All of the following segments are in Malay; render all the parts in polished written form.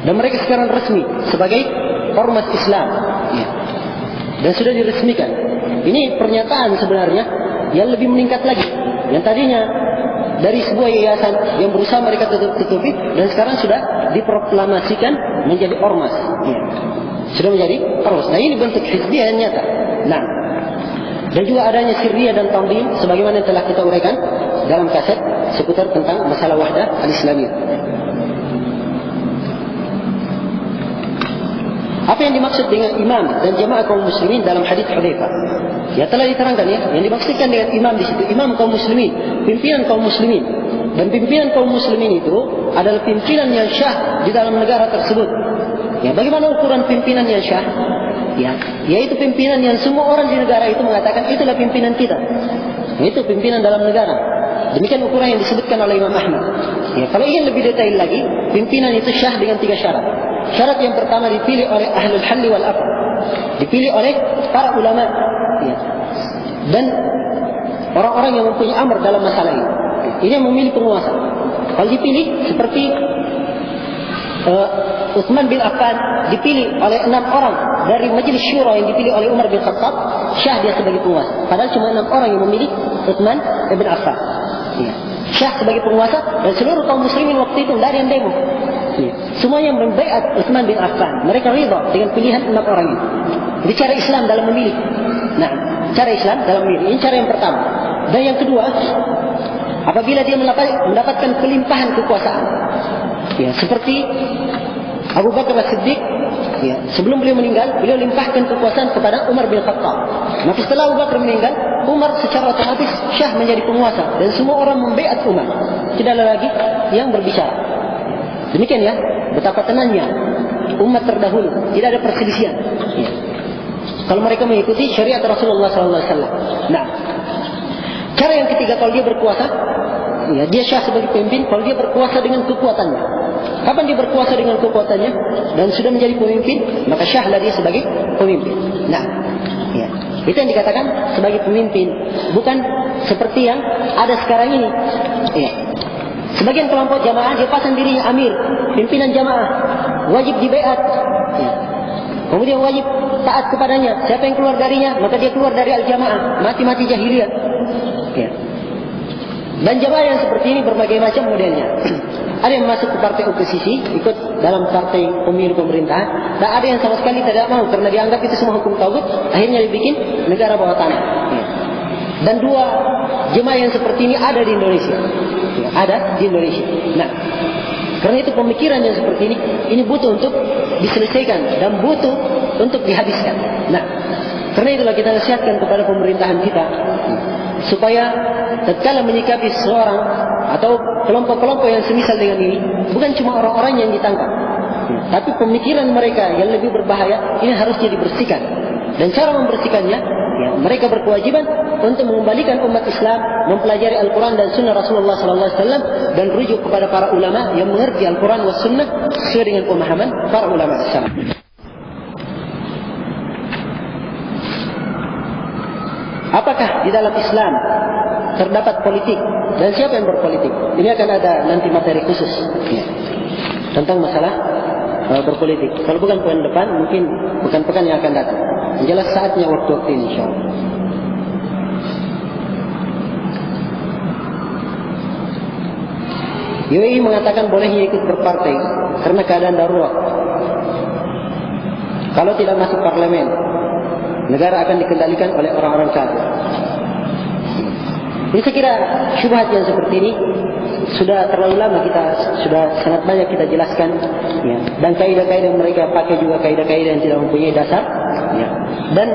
Dan mereka sekarang resmi sebagai ormas Islam. Ya. Dan sudah diresmikan. Ini pernyataan sebenarnya yang lebih meningkat lagi. Yang tadinya dari sebuah yayasan yang berusaha mereka tutupi, dan sekarang sudah diproklamasikan menjadi ormas. Ya. Sudah menjadi ormas. Nah, ini bentuk hizbiyah yang nyata. Nah, dan juga adanya sirriyah dan tanzim sebagaimana yang telah kita uraikan dalam kaset seputar tentang masalah wahdah al-islamiyah. Apa yang dimaksud dengan imam dan jamaah kaum muslimin dalam hadis Hudzaifah? Ya, telah diterangkan ya. Yang dimaksudkan dengan imam di situ, imam kaum muslimin, pimpinan kaum muslimin. Dan pimpinan kaum muslimin itu adalah pimpinan yang syah di dalam negara tersebut. Ya, bagaimana ukuran pimpinan yang syah? Ya, yaitu pimpinan yang semua orang di negara itu mengatakan itulah pimpinan kita. Itu pimpinan dalam negara. Demikian ukuran yang disebutkan oleh Imam Ahmad. Ya, kalau ingin lebih detail lagi, pimpinan itu syah dengan 3 syarat. Syarat yang pertama dipilih oleh ahlul halli wal aqd. Dipilih oleh para ulama. Ya. Dan orang-orang yang mempunyai amr dalam masalah ini. Ini yang memilih penguasa. Kalau dipilih seperti Utsman bin Affan dipilih oleh 6 orang dari majelis syura yang dipilih oleh Umar bin Khattab, syah dia sebagai penguasa. Padahal cuma 6 orang yang memilih Utsman bin Affan. Ya. Syah sebagai penguasa, dan seluruh kaum muslimin waktu itu tidak ada yang demo. Ya. Semuanya membaiat Utsman bin Affan. Mereka ridha dengan pilihan 6 orang ini. Ini cara Islam dalam memilih. Nah, cara Islam dalam memilih. Ini cara yang pertama. Dan yang kedua, apabila dia mendapatkan pelimpahan kekuasaan. Ya, seperti Abu Bakar As-Siddiq, ya, sebelum beliau meninggal, beliau limpahkan kekuasaan kepada Umar bin Khattab. Maka setelah Abu Bakar meninggal, Umar secara otomatis syah menjadi penguasa, dan semua orang membaiat Umar. Tidak ada lagi yang berbicara. Demikian ya, betapa tenangnya umat terdahulu, tidak ada perselisihan. Ya. Kalau mereka mengikuti syariat Rasulullah SAW. Nah, cara yang ketiga, kalau dia berkuasa, ya, dia syah sebagai pemimpin kalau dia berkuasa dengan kekuatannya. Kapan dia berkuasa dengan kekuatannya dan sudah menjadi pemimpin, maka syahlah dia sebagai pemimpin. Nah, ya, itu yang dikatakan sebagai pemimpin, bukan seperti yang ada sekarang ini. Ya. Sebagian kelompok jamaah dia pasang dirinya amir, pimpinan jamaah, wajib dibaiat. Ya. Kemudian wajib taat kepadanya. Siapa yang keluar darinya, maka dia keluar dari al-jamaah, mati-mati jahiliyah. Ya. Dan jamaah yang seperti ini berbagai macam modelnya. Ada yang masuk ke partai oposisi, ikut dalam partai pemilu pemerintahan, dan ada yang sama sekali tidak mau karena dianggap itu semua hukum tagut, akhirnya dibikin negara bawah tanah. Ya. Dan 2 jemaah yang seperti ini ada di Indonesia. Ya, ada di Indonesia. Nah, karena itu pemikiran yang seperti ini butuh untuk diselesaikan dan butuh untuk dihabiskan. Nah, karena itulah kita nasihatkan kepada pemerintahan kita supaya tatkala menyikapi seseorang atau kelompok-kelompok yang semisal dengan ini, bukan cuma orang-orang yang ditangkap, tapi pemikiran mereka yang lebih berbahaya ini harusnya dibersihkan. Dan cara membersihkannya, ya, mereka berkewajiban untuk mengembalikan umat Islam mempelajari Al-Quran dan Sunnah Rasulullah SAW dan rujuk kepada para ulama yang mengerti Al-Quran dan Sunnah sesuai dengan pemahaman para ulama Islam. Apakah di dalam Islam terdapat politik dan siapa yang berpolitik? Ini akan ada nanti materi khusus ya, tentang masalah berpolitik. Kalau bukan pekan depan, mungkin pekan-pekan yang akan datang. Jelas saatnya waktu-waktu ini insyaallah. UAE mengatakan bolehnya ikut berpartai karena keadaan darurat. Kalau tidak masuk parlemen, negara akan dikendalikan oleh orang-orang kafir. Ini saya kira syubhat yang seperti ini sudah terlalu lama sudah sangat banyak kita jelaskan, ya. Dan kaidah-kaidah mereka pakai juga kaidah-kaidah yang tidak mempunyai dasar, ya. Dan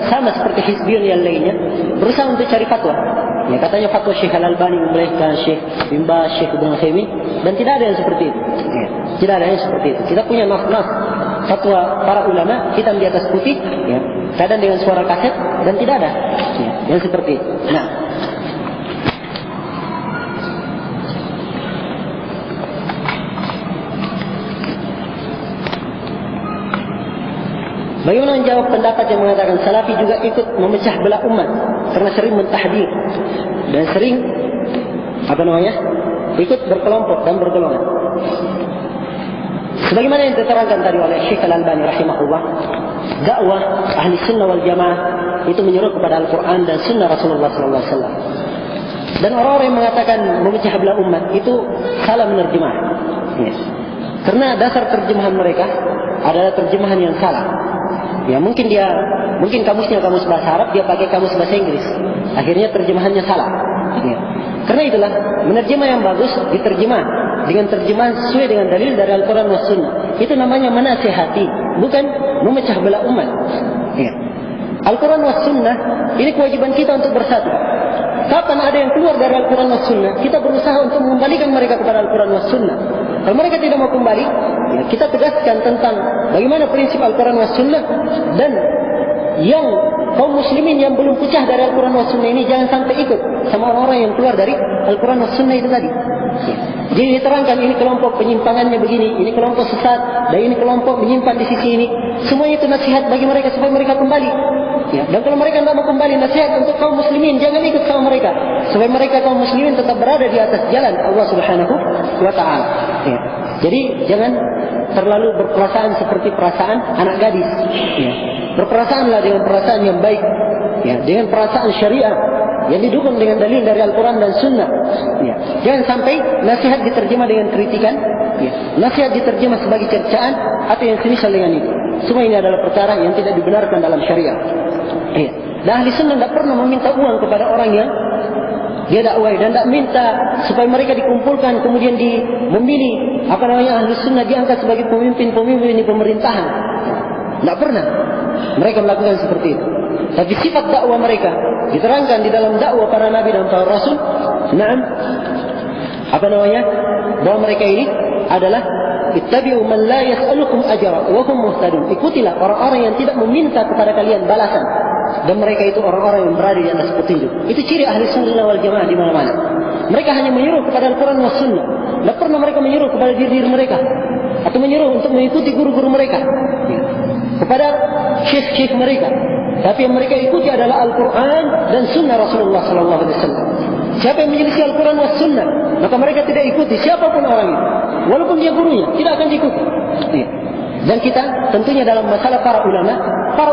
sama seperti hizbiyun yang lainnya berusaha untuk cari fatwa. Ya, katanya fatwa Syekh Al-Albani membolehkan, Syekh Bin Baz, Syekh Ibnu Utsaimin, dan tidak ada yang seperti itu. Ya. Tidak ada yang seperti itu. Kita punya nas-nas fatwa para ulama hitam di atas putih, ya. Kadang dengan suara kaset, dan tidak ada ya, yang seperti itu. Nah, bagaimana menjawab pendapat yang mengatakan Salafi juga ikut memecah belah umat karena sering mentahdir dan sering ikut berkelompok dan bergolongan? Sebagaimana yang diterangkan tadi oleh Syekh Al-Albani rahimahullah, dakwah ahli sunnah wal jamaah itu menyeru kepada Al-Quran dan sunnah Rasulullah SAW. Dan orang-orang yang mengatakan memecah belah umat itu salah menerjemah. Yes. Karena dasar terjemahan mereka adalah terjemahan yang salah. Ya, mungkin kamusnya kamus bahasa Arab, dia pakai kamus bahasa Inggris. Akhirnya terjemahannya salah. Ya. Karena itulah menerjemah yang bagus diterjemah dengan terjemahan sesuai dengan dalil dari Al-Quran was Sunnah. Itu namanya menasihati, bukan memecah belah umat. Ya. Al-Quran was Sunnah ini kewajiban kita untuk bersatu. Kapan ada yang keluar dari Al-Quran was Sunnah, kita berusaha untuk mengembalikan mereka kepada Al-Quran was Sunnah. Kalau mereka tidak mau kembali, ya, kita tegaskan tentang bagaimana prinsip Al-Quran was Sunnah, dan yang kaum muslimin yang belum pecah dari Al-Quran was Sunnah ini jangan sampai ikut sama orang-orang yang keluar dari Al-Quran was Sunnah itu tadi. Ya. Jadi diterangkan ini kelompok penyimpangannya begini, ini kelompok sesat, dan ini kelompok menyimpan di sisi ini. Semuanya itu nasihat bagi mereka supaya mereka kembali. Ya. Dan kalau mereka tidak mau kembali, nasihat untuk kaum muslimin, jangan ikut sama mereka, supaya mereka kaum muslimin tetap berada di atas jalan Allah Subhanahu wa Ta'ala. Ya. Jadi jangan terlalu berperasaan seperti perasaan anak gadis. Ya. Berperasaanlah dengan perasaan yang baik, ya, dengan perasaan syariah yang didukung dengan dalil dari Al-Quran dan Sunnah. Ya. Jangan sampai nasihat diterjemah dengan kritikan, ya. Nasihat diterjemah sebagai cercaan atau yang semisal dengan itu. Semua ini adalah perkara yang tidak dibenarkan dalam syariah. Ya. Dan ahli sunnah tidak pernah meminta uang kepada orang yang dia dakwai, dan tidak minta supaya mereka dikumpulkan kemudian memilih ahli sunnah diangkat sebagai pemimpin di pemerintahan. Tidak pernah mereka melakukan seperti itu. Tapi sifat dakwah mereka diterangkan di dalam dakwah para nabi dan para rasul. Bahwa mereka ini adalah ittabi'u man la yas'alukum ajra wa hum muhtadun. Ikutilah orang-orang yang tidak meminta kepada kalian balasan, dan mereka itu orang-orang yang berada di atas petunjuk. Itu ciri ahli sunnah wal jamaah di mana-mana. Mereka hanya menyuruh kepada Al-Quran was Sunnah. Tidak pernah mereka menyuruh kepada diri mereka atau menyuruh untuk mengikuti guru-guru mereka, ya, kepada syekh-syekh mereka. Tapi yang mereka ikuti adalah Al-Quran dan Sunnah Rasulullah SAW. Siapa yang menyelisih Al-Quran was Sunnah, maka mereka tidak ikuti siapapun orang itu, walaupun dia gurunya, tidak akan diikuti. Ya. Dan kita tentunya dalam masalah para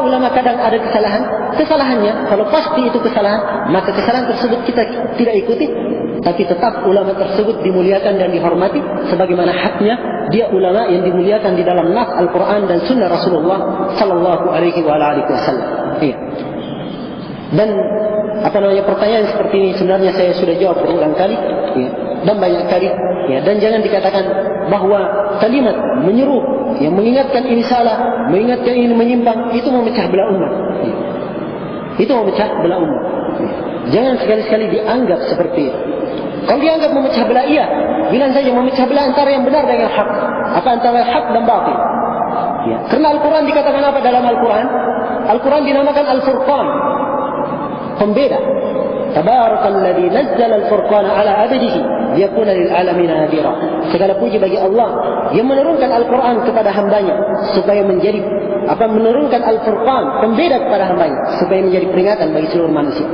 ulama kadang ada kesalahannya. Kalau pasti itu kesalahan, maka kesalahan tersebut kita tidak ikuti. Tapi tetap ulama tersebut dimuliakan dan dihormati sebagaimana haknya dia ulama yang dimuliakan di dalam nas Al-Quran dan Sunnah Rasulullah Sallallahu Alaihi Wasallam. Iya. Dan pertanyaan seperti ini sebenarnya saya sudah jawab berulang kali, ya, dan banyak kali, ya. Dan jangan dikatakan bahwa kalimat menyuruh, yang mengingatkan ini salah, mengingatkan ini menyimpang, itu memecah belah umat. Ya. Itu memecah belah umat. Ya. Jangan sekali-sekali dianggap seperti itu. Kalau dianggap memecah belah, iya, bilang saja memecah belah antara yang benar dan yang hak, antara hak dan batil. Ya. Karena Al-Quran dikatakan apa dalam Al-Quran? Al-Quran dinamakan Al-Furqan, pembeda. Tabarakalladzi nazzala al-furqana ala 'abdihi liyakuna lil 'alamin nadhira. Segala puji bagi Allah yang menurunkan Al-Quran kepada hambanya supaya menjadi menurunkan Al-Furqan, pembeda kepada hambanya supaya menjadi peringatan bagi seluruh manusia.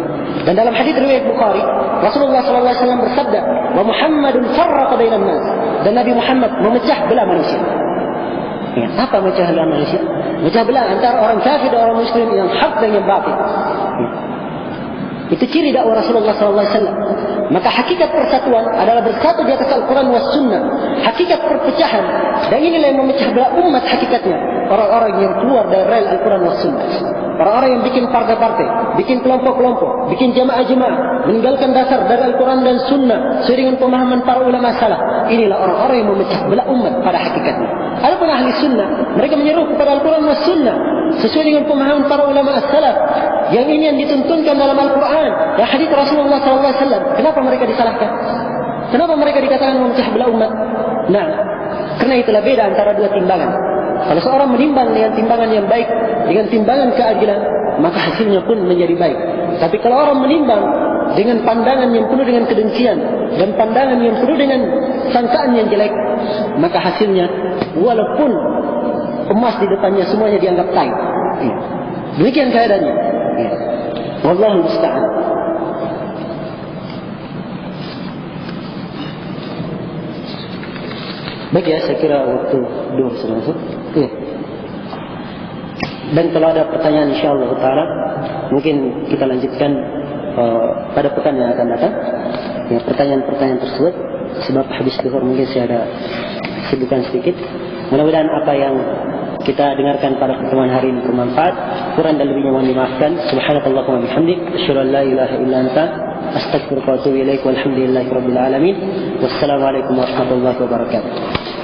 Dan dalam hadis riwayat Bukhari, Rasulullah SAW bersabda, "Wa Muhammadun farraqa bainan nas." Dan Nabi Muhammad memecah belah manusia. Ya, apa memecah belah manusia? Memecah belah antara orang kafir dan orang muslim, yang hak dan yang batil. Ya. Itu ciri dakwah Rasulullah SAW. Maka hakikat persatuan adalah bersatu di atas Al-Quran was Sunnah. Hakikat perpecahan, dan inilah yang memecah belah umat hakikatnya, orang-orang yang keluar dari rel Al-Quran was Sunnah. Orang-orang yang bikin partai-partai, bikin kelompok-kelompok, bikin jamaah-jamaah, meninggalkan dasar dari Al-Quran dan Sunnah sesuai dengan pemahaman para ulama salaf. Inilah orang-orang yang memecah belah umat pada hakikatnya. Adapun ahli sunnah, mereka menyeru kepada Al-Quran was Sunnah sesuai dengan pemahaman para ulama salaf. Yang ini yang dituntunkan dalam Al-Quran dan hadis Rasulullah SAW. Kenapa mereka disalahkan? Kenapa mereka dikatakan memecah belah umat? Nah, karena itulah beda antara dua timbangan. Kalau seorang menimbang dengan timbangan yang baik, dengan timbangan keadilan, maka hasilnya pun menjadi baik. Tapi kalau orang menimbang dengan pandangan yang penuh dengan kedengkian dan pandangan yang penuh dengan sangkaan yang jelek, maka hasilnya walaupun emas di depannya semuanya dianggap tai. Demikian keadaannya. Wallahu musta'an. Baik ya, saya kira waktu 2 sudah masuk. Iya. Dan kalau ada pertanyaan insyaallah taala mungkin kita lanjutkan pada pekan yang akan datang. Ya, pertanyaan-pertanyaan tersebut sebab habis zuhur mungkin saya ada sibukan sedikit. Mudah-mudahan apa yang kita dengarkan pada pertemuan hari ini bermanfaat. Kurang dan lebihnya mohon dimaafkan. Subhanakallahumma bihamdik, asyhadu an la ilaha illa anta, astaghfiruka wa atubu ilaik. Walhamdulillahirabbil alamin. Wassalamualaikum warahmatullahi wabarakatuh.